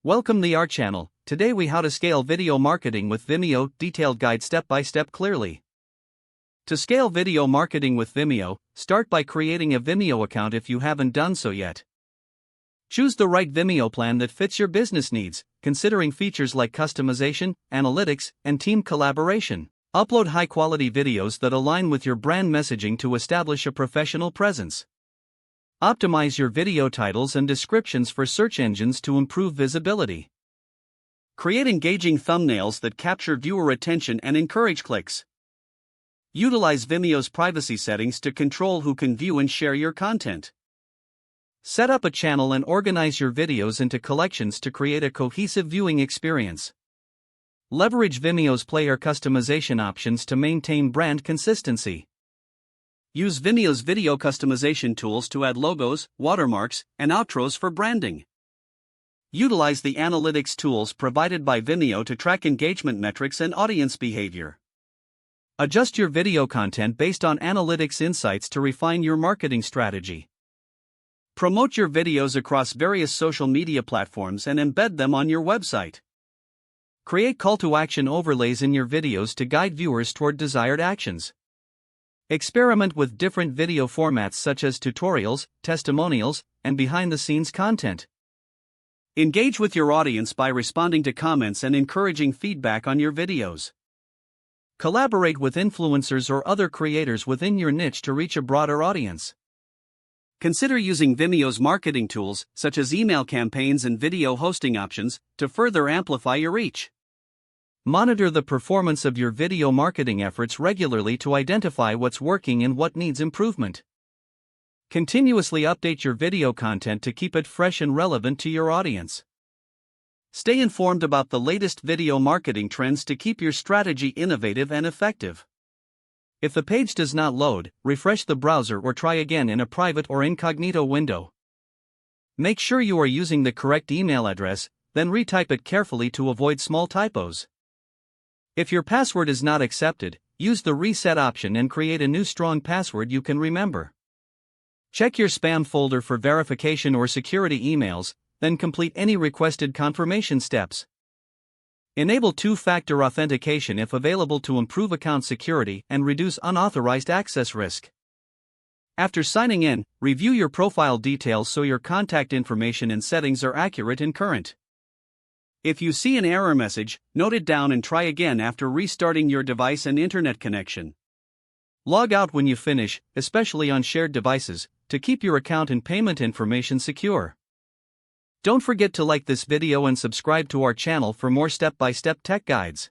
Welcome to our channel. Today we how to scale video marketing with Vimeo, detailed guide step by step clearly. To scale video marketing with Vimeo, start by creating a Vimeo account if you haven't done so yet. Choose the right Vimeo plan that fits your business needs, considering features like customization, analytics, and team collaboration. Upload high-quality videos that align with your brand messaging to establish a professional presence. Optimize your video titles and descriptions for search engines to improve visibility. Create engaging thumbnails that capture viewer attention and encourage clicks. Utilize Vimeo's privacy settings to control who can view and share your content. Set up a channel and organize your videos into collections to create a cohesive viewing experience. Leverage Vimeo's player customization options to maintain brand consistency. Use Vimeo's video customization tools to add logos, watermarks, and outros for branding. Utilize the analytics tools provided by Vimeo to track engagement metrics and audience behavior. Adjust your video content based on analytics insights to refine your marketing strategy. Promote your videos across various social media platforms and embed them on your website. Create call-to-action overlays in your videos to guide viewers toward desired actions. Experiment with different video formats such as tutorials, testimonials, and behind-the-scenes content. Engage with your audience by responding to comments and encouraging feedback on your videos. Collaborate with influencers or other creators within your niche to reach a broader audience. Consider using Vimeo's marketing tools, such as email campaigns and video hosting options, to further amplify your reach. Monitor the performance of your video marketing efforts regularly to identify what's working and what needs improvement. Continuously update your video content to keep it fresh and relevant to your audience. Stay informed about the latest video marketing trends to keep your strategy innovative and effective. If the page does not load, refresh the browser or try again in a private or incognito window. Make sure you are using the correct email address, then retype it carefully to avoid small typos. If your password is not accepted, use the reset option and create a new strong password you can remember. Check your spam folder for verification or security emails, then complete any requested confirmation steps. Enable two-factor authentication if available to improve account security and reduce unauthorized access risk. After signing in, review your profile details so your contact information and settings are accurate and current. If you see an error message, note it down and try again after restarting your device and internet connection. Log out when you finish, especially on shared devices, to keep your account and payment information secure. Don't forget to like this video and subscribe to our channel for more step-by-step tech guides.